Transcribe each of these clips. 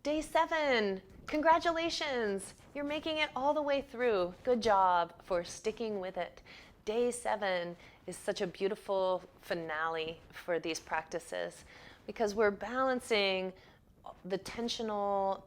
Day 7. Congratulations. You're making it all the way through. Good job for sticking with it. Day 7 is such a beautiful finale for these practices because we're balancing the tensional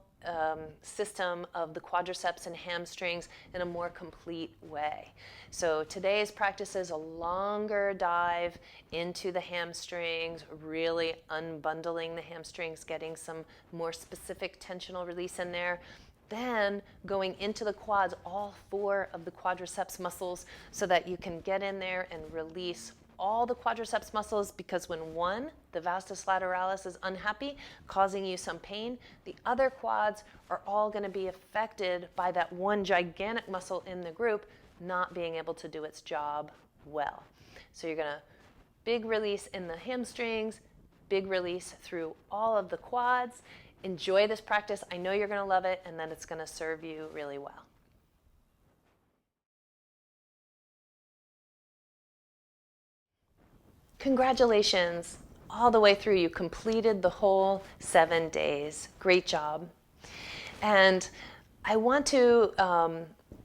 system of the quadriceps and hamstrings in a more complete way. So today's practice is a longer dive into the hamstrings, really unbundling the hamstrings, getting some more specific tensional release in there. Then going into the quads, all 4 of the quadriceps muscles, so that you can get in there and release all the quadriceps muscles, because when one, the vastus lateralis, is unhappy, causing you some pain, the other quads are all going to be affected by that one gigantic muscle in the group not being able to do its job well. So you're going to big release in the hamstrings, big release through all of the quads. Enjoy this practice. I know you're going to love it, and then it's going to serve you really well. Congratulations, all the way through. You completed the whole 7 days. Great job. And I want to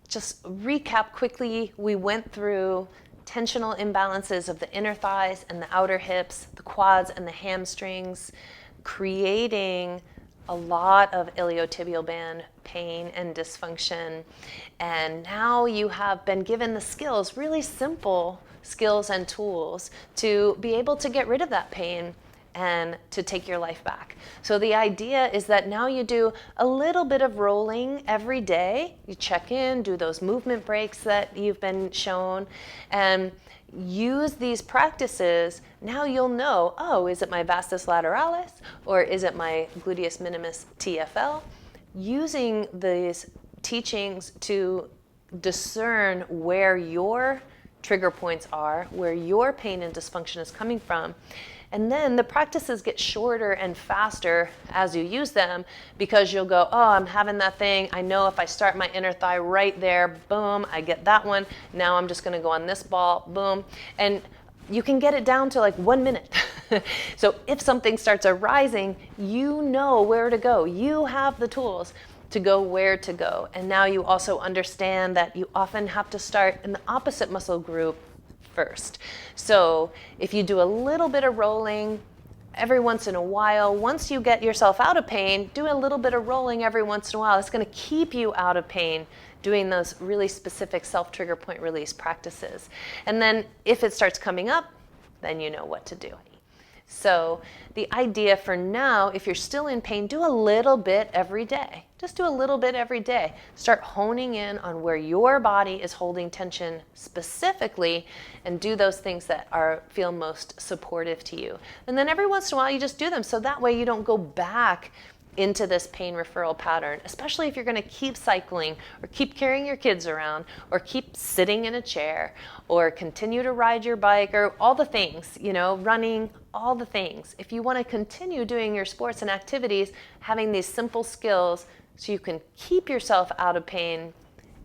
just recap quickly. We went through tensional imbalances of the inner thighs and the outer hips, the quads and the hamstrings, creating a lot of ilio-tibial band pain and dysfunction. And now you have been given the skills, really simple skills and tools, to be able to get rid of that pain and to take your life back. So the idea is that now you do a little bit of rolling every day. You check in, do those movement breaks that you've been shown, and use these practices. Now you'll know, oh, is it my vastus lateralis or is it my gluteus minimus TFL? Using these teachings to discern where your trigger points are, where your pain and dysfunction is coming from. And then the practices get shorter and faster as you use them, because you'll go, oh, I'm having that thing. I know if I start my inner thigh right there, boom, I get that one. Now I'm just going to go on this ball, boom. And you can get it down to like 1 minute. So if something starts arising, you know where to go. You have the tools to go where to go. And now you also understand that you often have to start in the opposite muscle group first. So if you do a little bit of rolling every once in a while, once you get yourself out of pain, do a little bit of rolling every once in a while. It's going to keep you out of pain, doing those really specific self-trigger point release practices. And then if it starts coming up, then you know what to do. So the idea for now, if you're still in pain, do a little bit every day. Just do a little bit every day. Start honing in on where your body is holding tension specifically, and do those things that feel most supportive to you. And then every once in a while, you just do them, so that way you don't go back into this pain referral pattern, especially if you're going to keep cycling or keep carrying your kids around or keep sitting in a chair or continue to ride your bike or all the things, running, all the things. If you want to continue doing your sports and activities, having these simple skills so you can keep yourself out of pain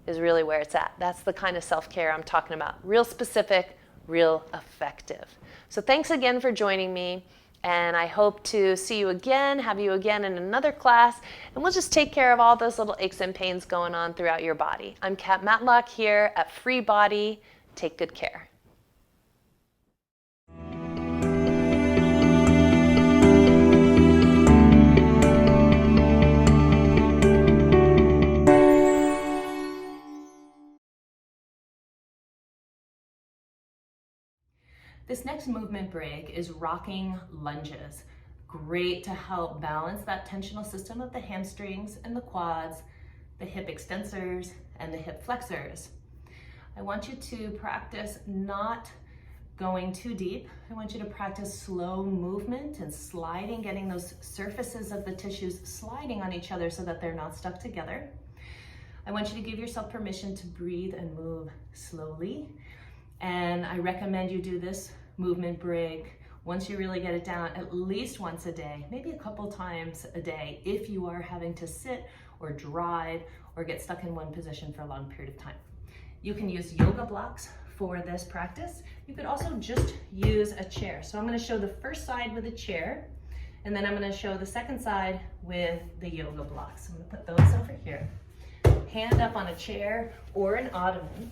is really where it's at. That's the kind of self-care I'm talking about. Real specific, real effective. So thanks again for joining me. And I hope to see you again, have you again in another class, and we'll just take care of all those little aches and pains going on throughout your body. I'm Kat Matlock here at FreeBody. Take good care. This next movement break is rocking lunges. Great to help balance that tensional system of the hamstrings and the quads, the hip extensors and the hip flexors. I want you to practice not going too deep. I want you to practice slow movement and sliding, getting those surfaces of the tissues sliding on each other so that they're not stuck together. I want you to give yourself permission to breathe and move slowly. And I recommend you do this movement break, once you really get it down, at least once a day, maybe a couple times a day, if you are having to sit or drive or get stuck in one position for a long period of time. You can use yoga blocks for this practice. You could also just use a chair. So I'm going to show the first side with a chair, And then I'm gonna show the second side with the yoga blocks. I'm gonna put those over here. Hand up on a chair or an ottoman,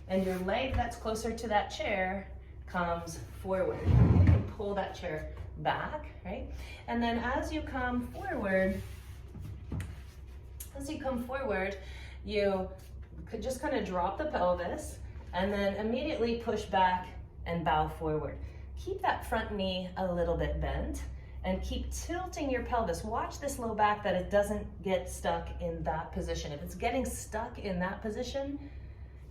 and your leg that's closer to that chair comes forward. You can pull that chair back, right? And then as you come forward, you could just kind of drop the pelvis and then immediately push back and bow forward. Keep that front knee a little bit bent and keep tilting your pelvis. Watch this low back that it doesn't get stuck in that position. If it's getting stuck in that position,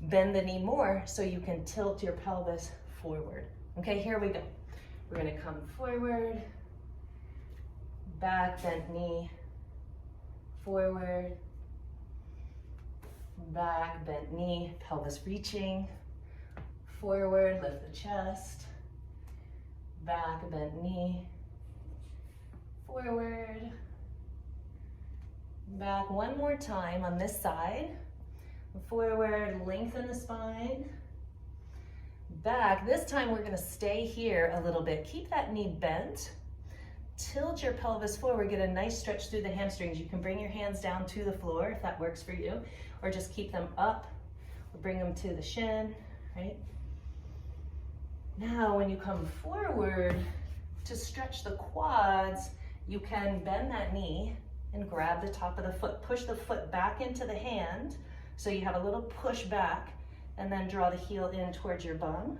bend the knee more so you can tilt your pelvis forward. Okay, here we go. We're gonna come forward, back, bent knee, forward, back, bent knee, pelvis reaching, forward, lift the chest, back, bent knee, forward, back. One more time on this side. Forward, lengthen the spine. Back. This time we're going to stay here a little bit. Keep that knee bent. Tilt your pelvis forward. Get a nice stretch through the hamstrings. You can bring your hands down to the floor if that works for you, or just keep them up. Or bring them to the shin, right? Now when you come forward to stretch the quads, you can bend that knee and grab the top of the foot. Push the foot back into the hand so you have a little push back, and then draw the heel in towards your bum.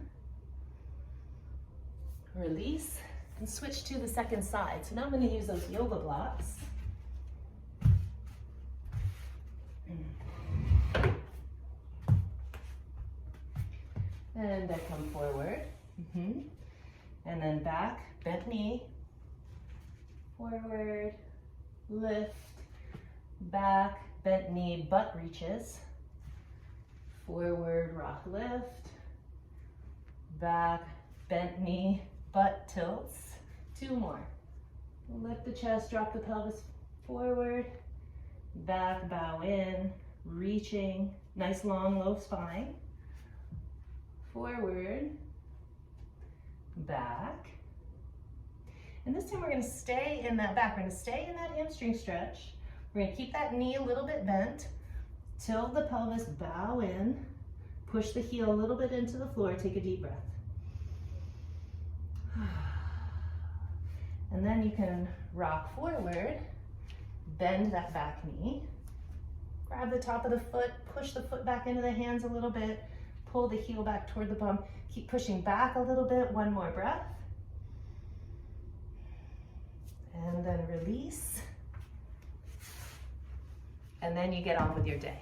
Release and switch to the second side. So now I'm going to use those yoga blocks. And I come forward. And then back, bent knee, forward, lift, back, bent knee, butt reaches, forward, rock lift, back, bent knee, butt tilts. Two more. Lift the chest, drop the pelvis forward, back, bow in, reaching, nice long low spine, forward, back. And this time we're going to stay in that back. We're going to stay in that hamstring stretch. We're going to keep that knee a little bit bent, tilt the pelvis, bow in, push the heel a little bit into the floor, take a deep breath. And then you can rock forward, bend that back knee, grab the top of the foot, push the foot back into the hands a little bit, pull the heel back toward the bum, keep pushing back a little bit, one more breath. And then release. And then you get on with your day.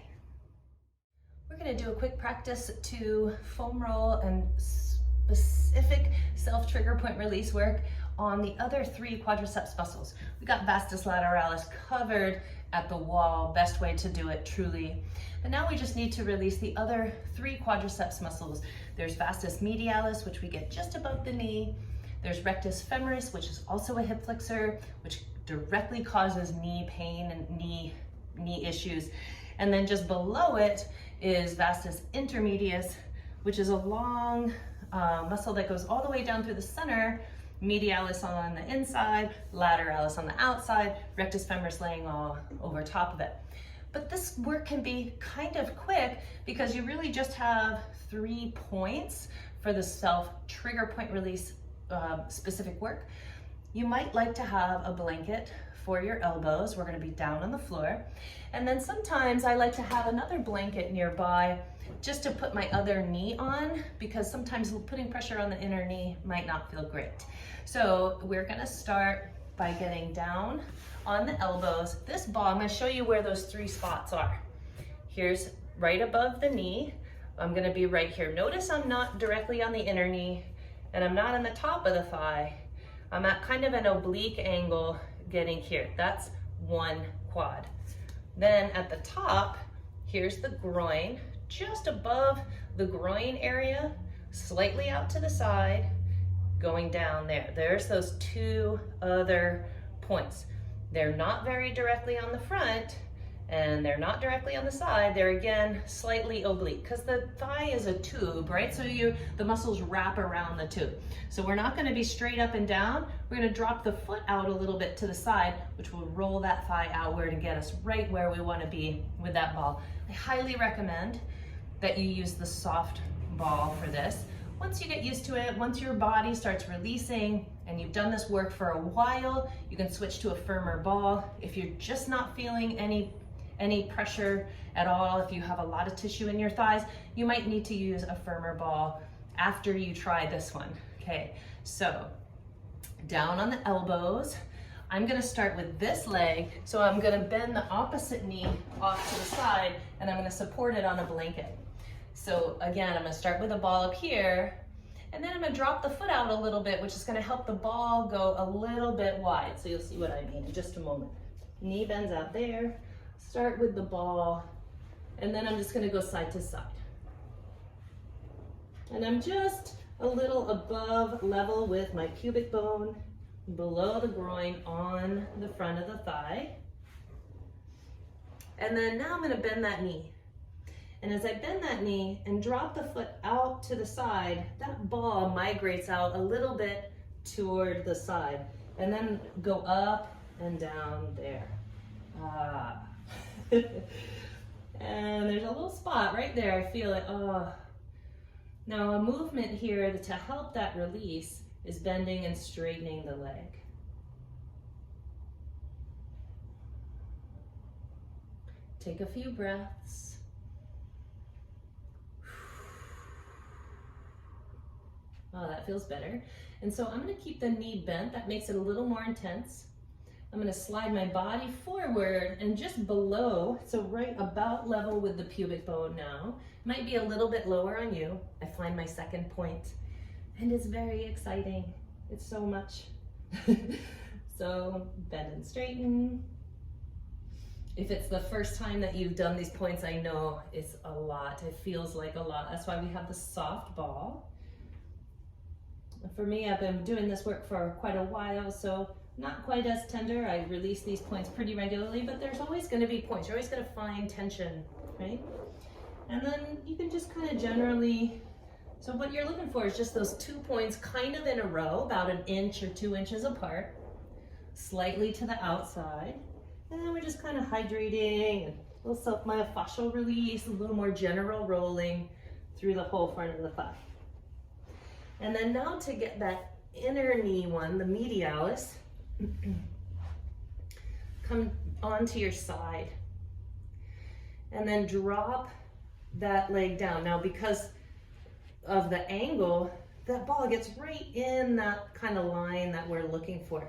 We're going to do a quick practice to foam roll and specific self-trigger point release work on the other three quadriceps muscles. We got vastus lateralis covered at the wall, best way to do it truly. But now we just need to release the other three quadriceps muscles. There's vastus medialis, which we get just above the knee. There's rectus femoris, which is also a hip flexor, which directly causes knee pain and knee issues. And then just below it is vastus intermedius, which is a long muscle that goes all the way down through the center, medialis on the inside, lateralis on the outside, rectus femoris laying all over top of it. But this work can be kind of quick because you really just have 3 points for the self-trigger point release specific work. You might like to have a blanket for your elbows. We're going to be down on the floor. And then sometimes I like to have another blanket nearby just to put my other knee on, because sometimes putting pressure on the inner knee might not feel great. So we're going to start by getting down on the elbows. This ball, I'm going to show you where those 3 spots are. Here's right above the knee. I'm going to be right here. Notice I'm not directly on the inner knee, and I'm not on the top of the thigh. I'm at kind of an oblique angle getting here. That's one quad. Then at the top, here's the groin, just above the groin area, slightly out to the side, going down there. There's those 2 other points. They're not very directly on the front, And they're not directly on the side, they're again slightly oblique because the thigh is a tube, right? So the muscles wrap around the tube. So we're not going to be straight up and down, we're going to drop the foot out a little bit to the side, which will roll that thigh outward and get us right where we want to be with that ball. I highly recommend that you use the soft ball for this. Once you get used to it, once your body starts releasing and you've done this work for a while, you can switch to a firmer ball. If you're just not feeling any pressure at all, if you have a lot of tissue in your thighs, you might need to use a firmer ball after you try this one. Okay, so down on the elbows. I'm gonna start with this leg, so I'm gonna bend the opposite knee off to the side and I'm gonna support it on a blanket. So again, I'm gonna start with a ball up here, and then I'm gonna drop the foot out a little bit, which is gonna help the ball go a little bit wide. So you'll see what I mean in just a moment. Knee bends out there, start with the ball, and then I'm just gonna go side to side. And I'm just a little above level with my pubic bone, below the groin on the front of the thigh. And then now I'm gonna bend that knee. And as I bend that knee and drop the foot out to the side, that ball migrates out a little bit toward the side, and then go up and down there. And there's a little spot right there, I feel it. Now a movement here to help that release is bending and straightening the leg. Take a few breaths. Oh, that feels better. And so I'm gonna keep the knee bent. That makes it a little more intense. I'm gonna slide my body forward and just below, so right about level with the pubic bone now. Might be a little bit lower on you. I find my second point, and it's very exciting. It's so much. So bend and straighten. If it's the first time that you've done these points, I know it's a lot. It feels like a lot. That's why we have the soft ball. For me, I've been doing this work for quite a while, so not quite as tender. I release these points pretty regularly, but there's always going to be points. You're always going to find tension, right? And then you can just kind of generally, so what you're looking for is just those 2 points kind of in a row, about 1 inch or 2 inches apart, slightly to the outside. And then we're just kind of hydrating, and a little self-myofascial release, a little more general rolling through the whole front of the thigh. And then now to get that inner knee one, the medialis, come onto your side. And then drop that leg down. Now because of the angle, that ball gets right in that kind of line that we're looking for.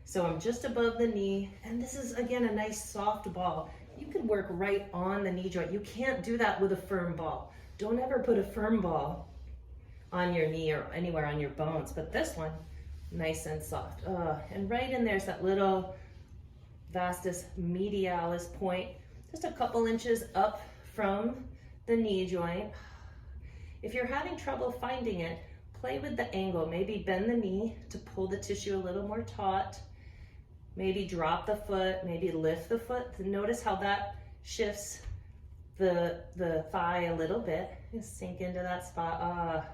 So I'm just above the knee, and this is again a nice soft ball. You could work right on the knee joint. You can't do that with a firm ball. Don't ever put a firm ball on your knee or anywhere on your bones, but this one, nice and soft. And right in there's that little vastus medialis point, just a couple inches up from the knee joint. If you're having trouble finding it, play with the angle. Maybe bend the knee to pull the tissue a little more taut. Maybe drop the foot, maybe lift the foot. Notice how that shifts the thigh a little bit. Just sink into that spot.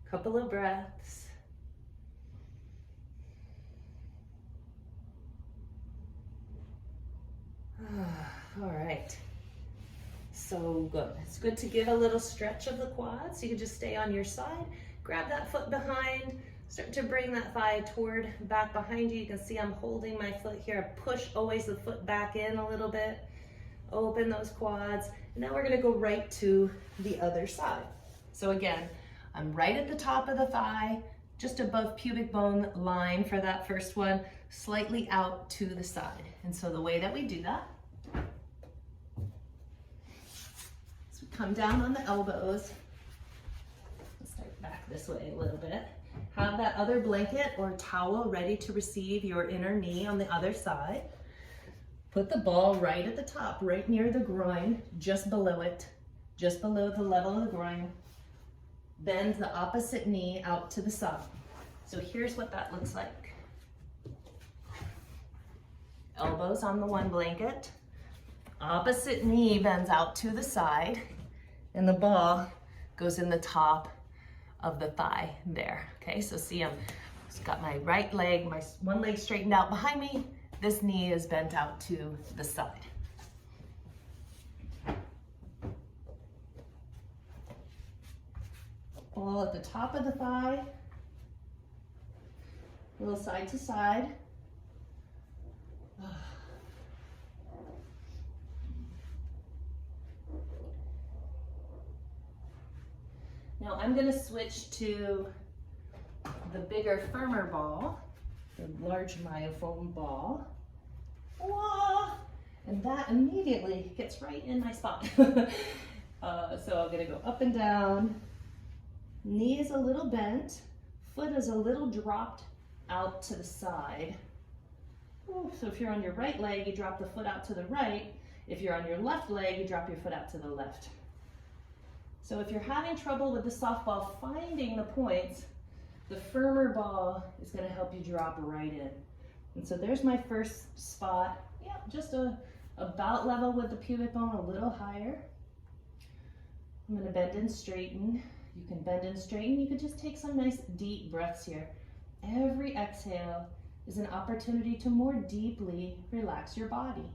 Couple of breaths. All right. So good. It's good to give a little stretch of the quads. You can just stay on your side. Grab that foot behind. Start to bring that thigh back behind you. You can see I'm holding my foot here. Push always the foot back in a little bit. Open those quads. And now we're gonna go right to the other side. So again, I'm right at the top of the thigh, just above pubic bone line for that first one, slightly out to the side. And so the way that we do that is we come down on the elbows. Let's start back this way a little bit. Have that other blanket or towel ready to receive your inner knee on the other side. Put the ball right at the top, right near the groin, just below it, just below the level of the groin. Bend the opposite knee out to the side. So here's what that looks like. Elbows on the one blanket, Opposite knee bends out to the side, and the ball goes in the top of the thigh there. Okay, so see, I've got my right leg, my one leg straightened out behind me. This knee is bent out to the side. Ball at the top of the thigh, a little side to side. Now I'm going to switch to the bigger, firmer ball, the large myofoam ball. Whoa! And that immediately gets right in my spot. So I'm going to go up and down. Knee is a little bent, foot is a little dropped out to the side. Ooh, so if you're on your right leg, you drop the foot out to the right. If you're on your left leg, you drop your foot out to the left. So if you're having trouble with the softball finding the points, the firmer ball is going to help you drop right in. And so there's my first spot. Yeah, just about level with the pubic bone, a little higher. I'm going to bend and straighten. You can bend and straighten. You could just take some nice deep breaths here. Every exhale is an opportunity to more deeply relax your body.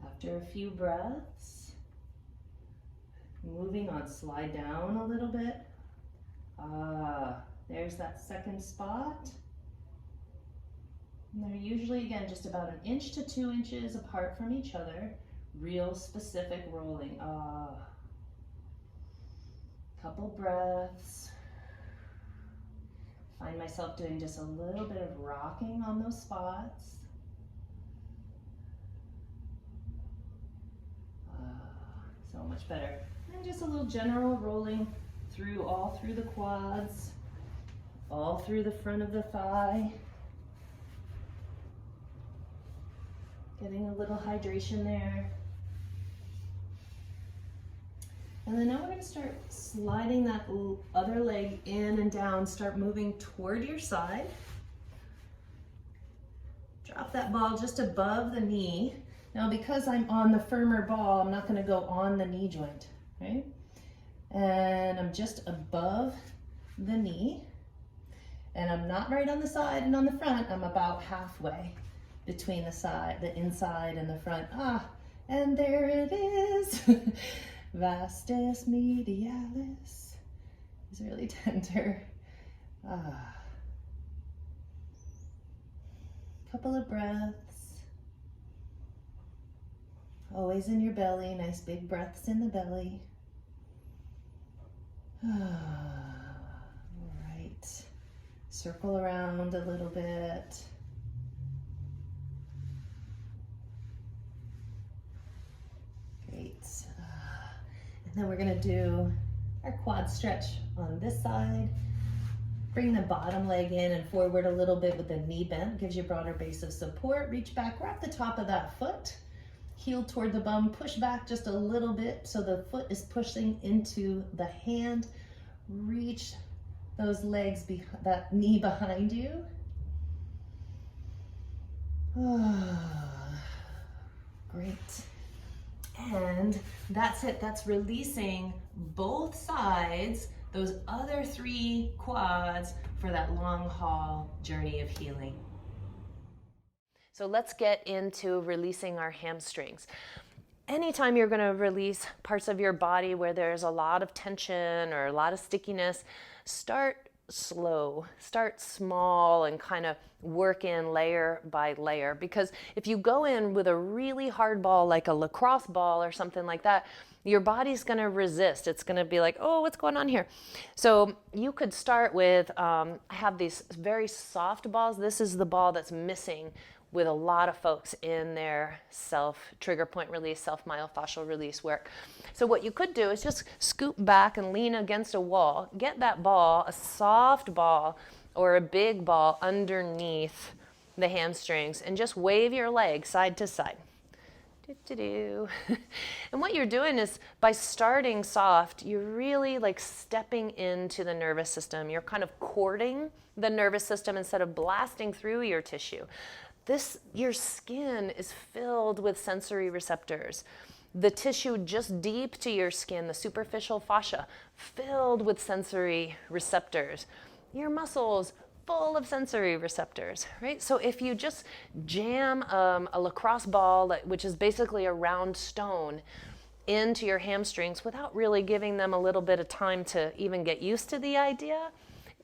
After a few breaths, moving on, slide down a little bit. There's that second spot. And they're usually, again, just about 1 inch to 2 inches apart from each other. Real specific rolling. Couple breaths. Find myself doing just a little bit of rocking on those spots. So much better. And just a little general rolling through, all through the quads, all through the front of the thigh. Getting a little hydration there. And then now we're going to start sliding that other leg in and down. Start moving toward your side. Drop that ball just above the knee. Now because I'm on the firmer ball, I'm not going to go on the knee joint, right? And I'm just above the knee. And I'm not right on the side and on the front. I'm about halfway between the side, the inside and the front. And there it is. Vastus medialis. It's really tender. Couple of breaths. Always in your belly, nice big breaths in the belly. All right. Circle around a little bit. Great. And then we're going to do our quad stretch on this side. Bring the bottom leg in and forward a little bit with the knee bent. Gives you a broader base of support. Reach back, wrap the top of that foot. Heel toward the bum, push back just a little bit so the foot is pushing into the hand. Reach those legs, that knee behind you. Great. And that's it. That's releasing both sides, those other 3 quads for that long haul journey of healing. So let's get into releasing our hamstrings. Anytime you're going to release parts of your body where there's a lot of tension or a lot of stickiness, start slow, start small, and kind of work in layer by layer. Because if you go in with a really hard ball, like a lacrosse ball or something like that, your body's going to resist. It's going to be like, oh, what's going on here? So you could start with, I have these very soft balls. This is the ball that's missing with a lot of folks in their self-trigger point release, self-myofascial release work. So what you could do is just scoop back and lean against a wall. Get that ball, a soft ball or a big ball underneath the hamstrings, and just wave your leg side to side. And what you're doing is, by starting soft, you're really like stepping into the nervous system. You're kind of courting the nervous system instead of blasting through your tissue. Your skin is filled with sensory receptors. The tissue just deep to your skin, the superficial fascia, filled with sensory receptors. Your muscles, full of sensory receptors, right? So if you just jam a lacrosse ball, which is basically a round stone, into your hamstrings without really giving them a little bit of time to even get used to the idea,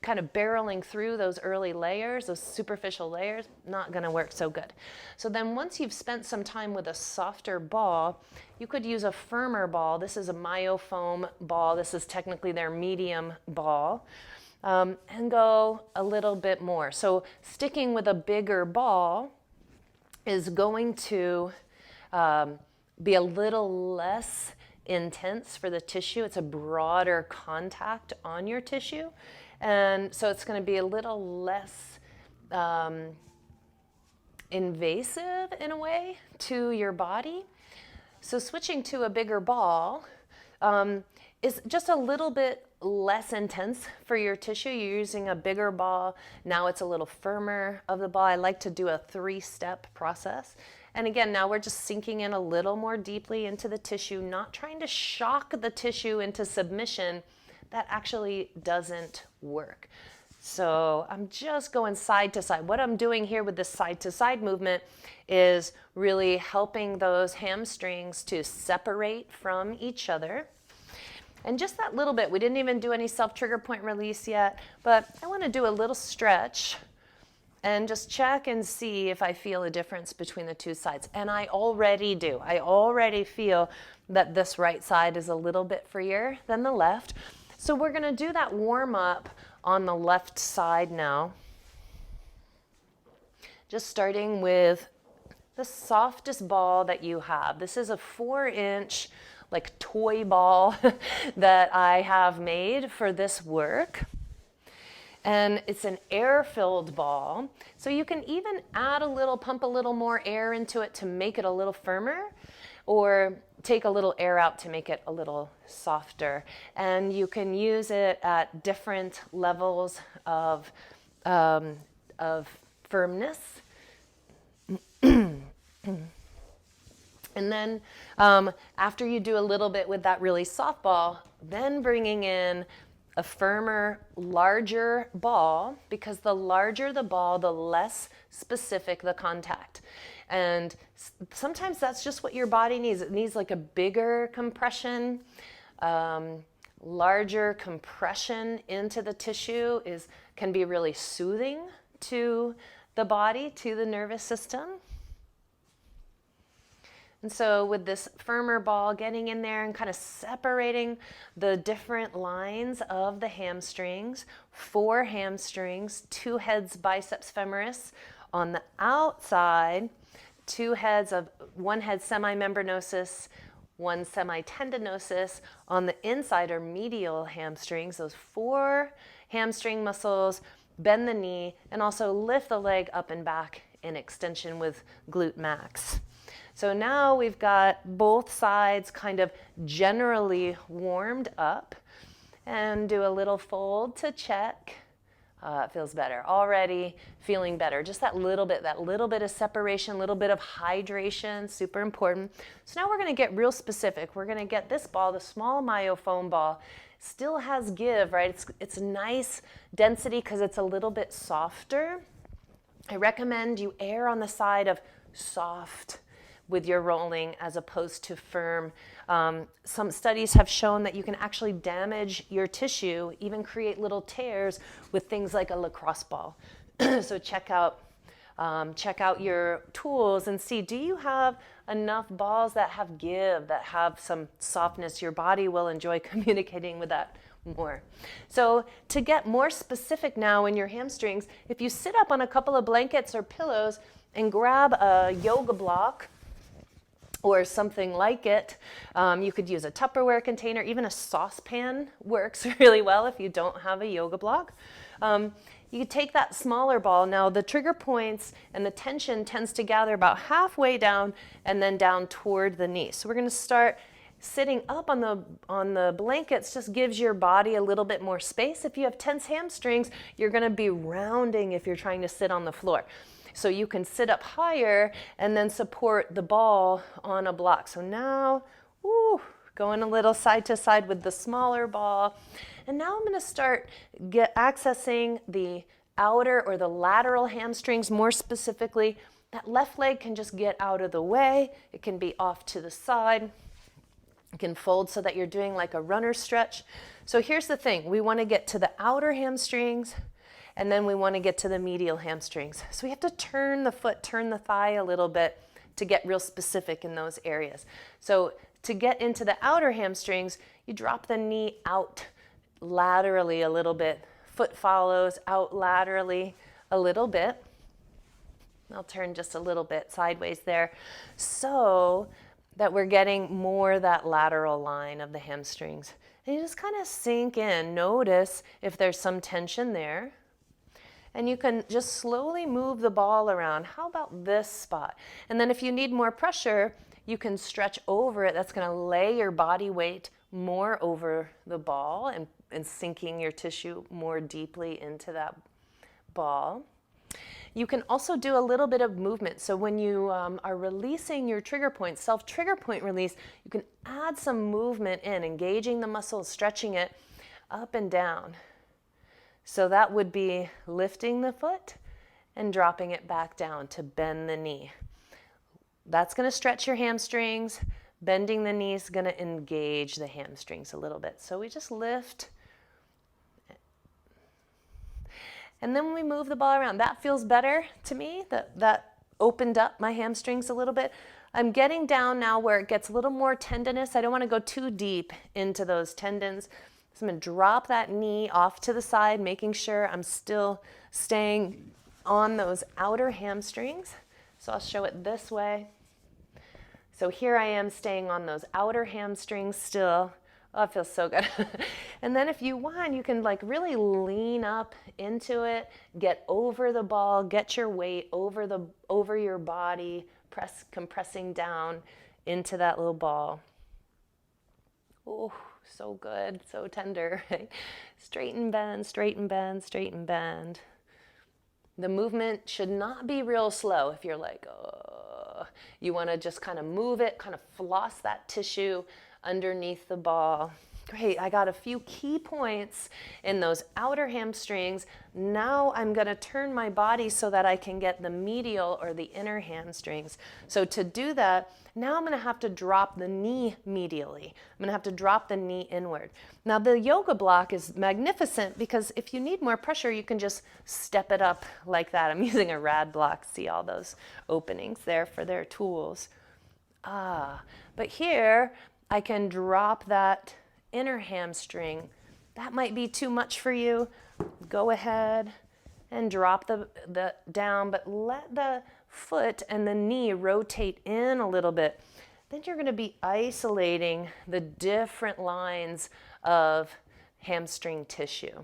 kind of barreling through those early layers, those superficial layers, not going to work so good. So then once you've spent some time with a softer ball, you could use a firmer ball. This is a myofoam ball. This is technically their medium ball. And go a little bit more. So sticking with a bigger ball is going to be a little less intense for the tissue. It's a broader contact on your tissue. And so it's going to be a little less invasive in a way to your body. So switching to a bigger ball is just a little bit less intense for your tissue. You're using a bigger ball. Now it's a little firmer of the ball. I like to do a 3-step process. And again, now we're just sinking in a little more deeply into the tissue, not trying to shock the tissue into submission. That actually doesn't work. So I'm just going side to side. What I'm doing here with this side to side movement is really helping those hamstrings to separate from each other. And just that little bit, we didn't even do any self-trigger point release yet, but I want to do a little stretch and just check and see if I feel a difference between the two sides. And I already do. I already feel that this right side is a little bit freer than the left. So we're going to do that warm up on the left side now. Just starting with the softest ball that you have. This is a 4-inch like toy ball that I have made for this work. And it's an air-filled ball. So you can even pump a little more air into it to make it a little firmer, or take a little air out to make it a little softer. And you can use it at different levels of firmness. And then after you do a little bit with that really soft ball, then bringing in a firmer, larger ball, because the larger the ball, the less specific the contact. And sometimes that's just what your body needs. It needs like a bigger compression, larger compression into the tissue can be really soothing to the body, to the nervous system. And so with this firmer ball, getting in there and kind of separating the different lines of the hamstrings, 4 hamstrings, 2 heads biceps femoris on the outside, 1 head semimembranosus, 1 semitendinosus. On the inside are medial hamstrings, those 4 hamstring muscles. Bend the knee and also lift the leg up and back in extension with glute max. So now we've got both sides kind of generally warmed up, and do a little fold to check. It feels better. Already feeling better. Just that little bit of separation, a little bit of hydration, super important. So now we're going to get real specific. We're going to get this ball, the small myofoam ball, still has give, right? It's nice density because it's a little bit softer. I recommend you err on the side of soft with your rolling as opposed to firm. Some studies have shown that you can actually damage your tissue, even create little tears with things like a lacrosse ball. So check out your tools and see, do you have enough balls that have give, that have some softness? Your body will enjoy communicating with that more. So to get more specific now in your hamstrings, if you sit up on a couple of blankets or pillows and grab a yoga block or something like it, you could use a Tupperware container. Even a saucepan works really well if you don't have a yoga block. you could take that smaller ball. Now the trigger points and the tension tends to gather about halfway down and then down toward the knee. So we're going to start sitting up on the blankets. Just gives your body a little bit more space. If you have tense hamstrings, you're going to be rounding if you're trying to sit on the floor. So you can sit up higher and then support the ball on a block. So now, going a little side to side with the smaller ball. And now I'm going to start accessing the outer or the lateral hamstrings more specifically. That left leg can just get out of the way. It can be off to the side. You can fold so that you're doing like a runner stretch. So here's the thing. We want to get to the outer hamstrings, and then we want to get to the medial hamstrings. So we have to turn the foot, turn the thigh a little bit to get real specific in those areas. So to get into the outer hamstrings, you drop the knee out laterally a little bit. Foot follows out laterally a little bit. I'll turn just a little bit sideways there so that we're getting more that lateral line of the hamstrings. And you just kind of sink in. Notice if there's some tension there. And you can just slowly move the ball around. How about this spot? And then if you need more pressure, you can stretch over it. That's going to lay your body weight more over the ball and sinking your tissue more deeply into that ball. You can also do a little bit of movement. So when you are releasing your trigger point, self-trigger point release, you can add some movement in, engaging the muscles, stretching it up and down. So that would be lifting the foot and dropping it back down to bend the knee. That's going to stretch your hamstrings. Bending the knee is going to engage the hamstrings a little bit. So we just lift. And then we move the ball around. That feels better to me. That opened up my hamstrings a little bit. I'm getting down now where it gets a little more tendinous. I don't want to go too deep into those tendons. So I'm going to drop that knee off to the side, making sure I'm still staying on those outer hamstrings. So I'll show it this way. So here I am staying on those outer hamstrings still. Oh, it feels so good. And then if you want, you can like really lean up into it, get over the ball, get your weight over your body, compressing down into that little ball. Oh, so good, so tender. Straighten, bend, straighten, bend, straighten, bend. The movement should not be real slow. If you're like, oh, you want to just kind of move it, kind of floss that tissue underneath the ball. Great, I got a few key points in those outer hamstrings. Now I'm going to turn my body so that I can get the medial or the inner hamstrings. So to do that, now I'm going to have to drop the knee medially. I'm going to have to drop the knee inward. Now the yoga block is magnificent because if you need more pressure, you can just step it up like that. I'm using a rad block. See all those openings there for their tools. But here I can drop that inner hamstring. That might be too much for you. Go ahead and drop the down, but let the foot and the knee rotate in a little bit. Then you're going to be isolating the different lines of hamstring tissue.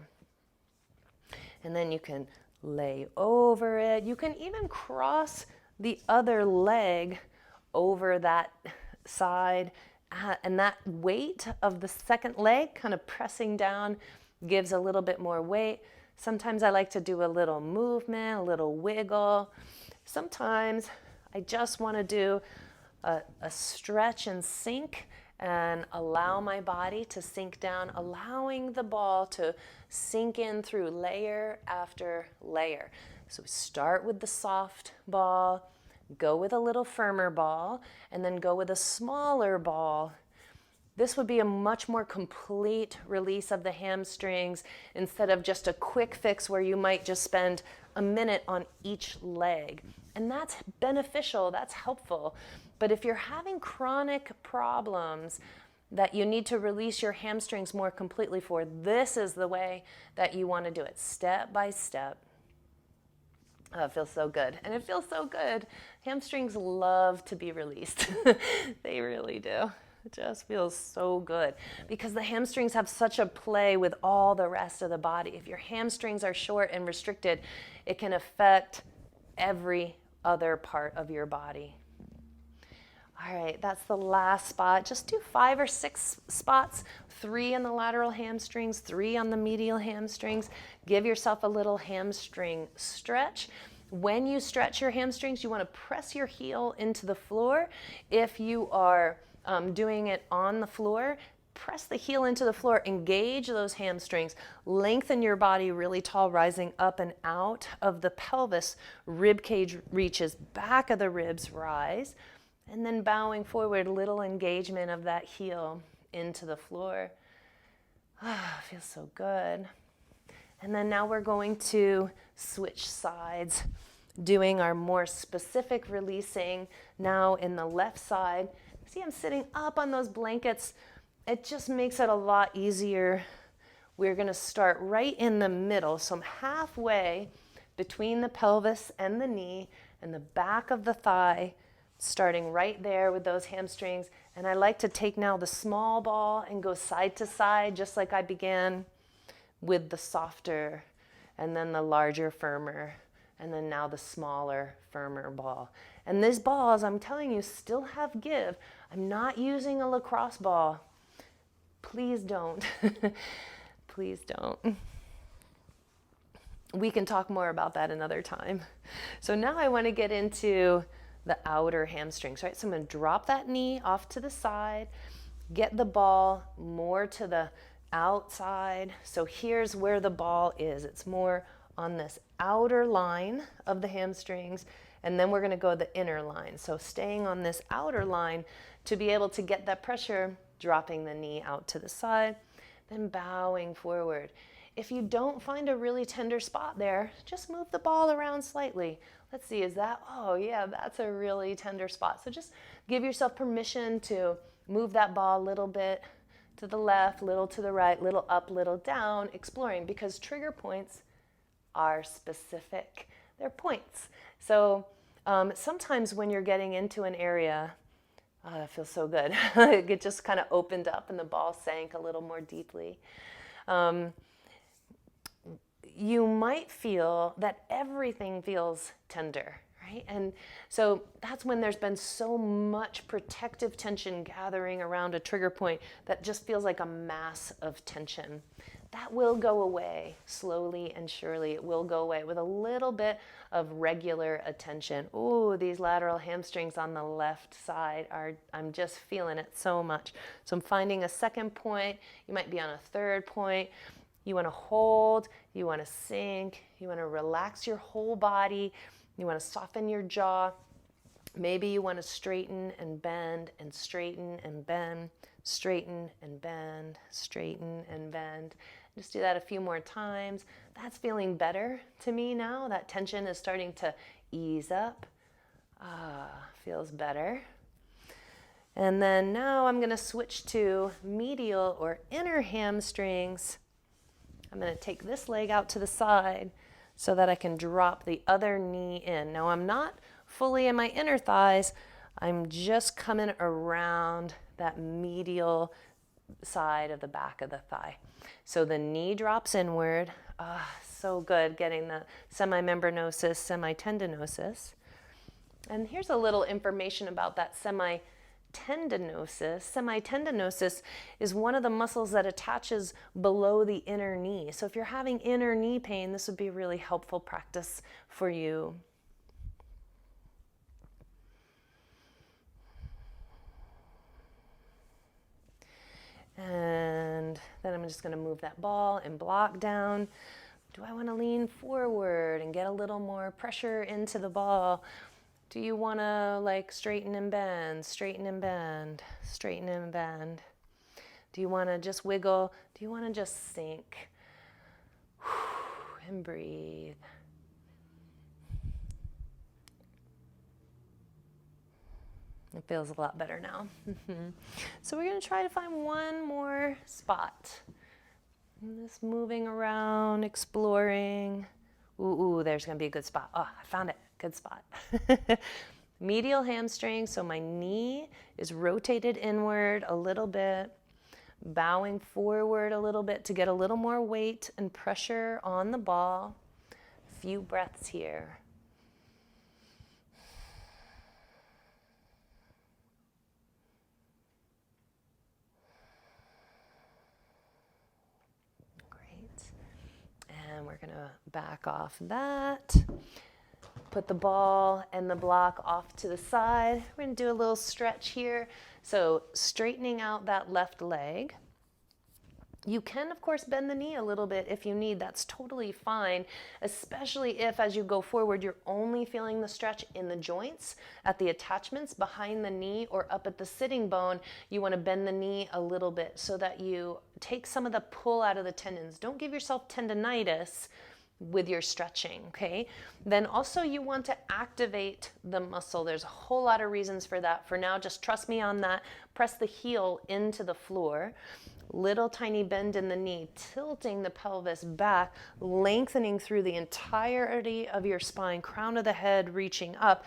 And then you can lay over it. You can even cross the other leg over that side. And that weight of the second leg kind of pressing down gives a little bit more weight. Sometimes I like to do a little movement, a little wiggle. Sometimes I just want to do a stretch and sink and allow my body to sink down, allowing the ball to sink in through layer after layer. So we start with the soft ball, go with a little firmer ball, and then go with a smaller ball. This would be a much more complete release of the hamstrings instead of just a quick fix where you might just spend a minute on each leg. And that's beneficial, that's helpful. But if you're having chronic problems that you need to release your hamstrings more completely for, this is the way that you want to do it, step by step. Oh, it feels so good. And it feels so good. Hamstrings love to be released. They really do. It just feels so good because the hamstrings have such a play with all the rest of the body. If your hamstrings are short and restricted, it can affect every other part of your body. All right, that's the last spot. Just do 5 or 6 spots, 3 on the lateral hamstrings, 3 on the medial hamstrings. Give yourself a little hamstring stretch. When you stretch your hamstrings, you want to press your heel into the floor. If you are doing it on the floor, press the heel into the floor, engage those hamstrings, lengthen your body really tall, rising up and out of the pelvis, rib cage reaches, back of the ribs rise. And then bowing forward, little engagement of that heel into the floor. Ah, feels so good. And then now we're going to switch sides, doing our more specific releasing now in the left side. See, I'm sitting up on those blankets. It just makes it a lot easier. We're going to start right in the middle, so I'm halfway between the pelvis and the knee and the back of the thigh, starting right there with those hamstrings. And I like to take now the small ball and go side to side, just like I began with the softer, and then the larger, firmer, and then now the smaller, firmer ball. And these balls, I'm telling you, still have give. I'm not using a lacrosse ball. Please don't. Please don't. We can talk more about that another time. So now I want to get into the outer hamstrings, right? So I'm going to drop that knee off to the side, get the ball more to the outside. So here's where the ball is. It's more on this outer line of the hamstrings, and then we're going to go the inner line. So staying on this outer line to be able to get that pressure, dropping the knee out to the side, then bowing forward. If you don't find a really tender spot there, just move the ball around slightly. Let's see, is that, oh yeah, that's a really tender spot. So just give yourself permission to move that ball a little bit to the left, little to the right, little up, little down, exploring, because trigger points are specific. They're points. So sometimes when you're getting into an area, that feels so good. It just kind of opened up and the ball sank a little more deeply. You might feel that everything feels tender, right? And so that's when there's been so much protective tension gathering around a trigger point that just feels like a mass of tension. That will go away slowly and surely. It will go away with a little bit of regular attention. Ooh, these lateral hamstrings on the left side I'm just feeling it so much. So I'm finding a second point. You might be on a third point. You want to hold, you want to sink, you want to relax your whole body, you want to soften your jaw. Maybe you want to straighten and bend and straighten and bend, straighten and bend, straighten and bend. Just do that a few more times. That's feeling better to me now. That tension is starting to ease up. Feels better. And then now I'm going to switch to medial or inner hamstrings. I'm going to take this leg out to the side so that I can drop the other knee in. Now I'm not fully in my inner thighs. I'm just coming around that medial side of the back of the thigh. So the knee drops inward. So good getting the semimembranosus, semitendinosus. And here's a little information about that semitendinosus. Semitendinosus is one of the muscles that attaches below the inner knee. So if you're having inner knee pain, this would be a really helpful practice for you. And then I'm just going to move that ball and block down. Do I want to lean forward and get a little more pressure into the ball? Do you want to like straighten and bend, straighten and bend, straighten and bend? Do you want to just wiggle? Do you want to just sink? And breathe. It feels a lot better now. So we're going to try to find one more spot. Just moving around, exploring. Ooh, there's going to be a good spot. Oh, I found it. Good spot. medial hamstring, so my knee is rotated inward a little bit, bowing forward a little bit to get a little more weight and pressure on the ball. A few breaths here. Great. And we're going to back off that. Put the ball and the block off to the side. We're going to do a little stretch here. So straightening out that left leg. You can, of course, bend the knee a little bit if you need. That's totally fine, especially if, as you go forward, you're only feeling the stretch in the joints, at the attachments behind the knee or up at the sitting bone. You want to bend the knee a little bit so that you take some of the pull out of the tendons. Don't give yourself tendonitis with your stretching, okay? Then also you want to activate the muscle. There's a whole lot of reasons for that. For now, just trust me on that. Press the heel into the floor. Little tiny bend in the knee, tilting the pelvis back, lengthening through the entirety of your spine, crown of the head reaching up,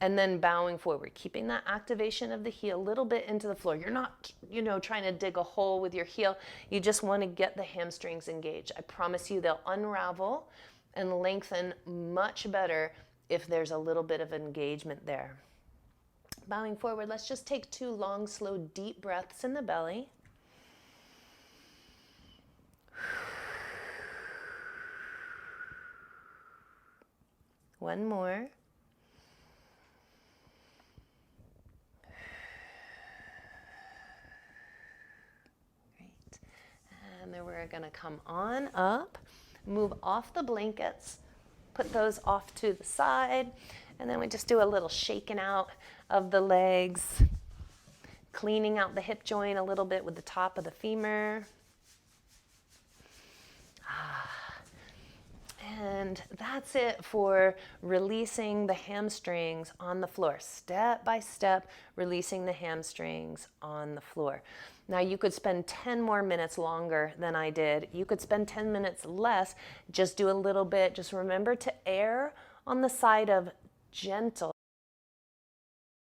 and then bowing forward, keeping that activation of the heel a little bit into the floor. You're not, trying to dig a hole with your heel. You just want to get the hamstrings engaged. I promise you they'll unravel and lengthen much better if there's a little bit of engagement there. Bowing forward, let's just take 2 long, slow, deep breaths in the belly. One more. Great. And then we're going to come on up, move off the blankets, put those off to the side, and then we just do a little shaking out of the legs, cleaning out the hip joint a little bit with the top of the femur. And that's it for releasing the hamstrings on the floor. Step by step, releasing the hamstrings on the floor. Now you could spend 10 more minutes longer than I did. You could spend 10 minutes less. Just do a little bit. Just remember to err on the side of gentle.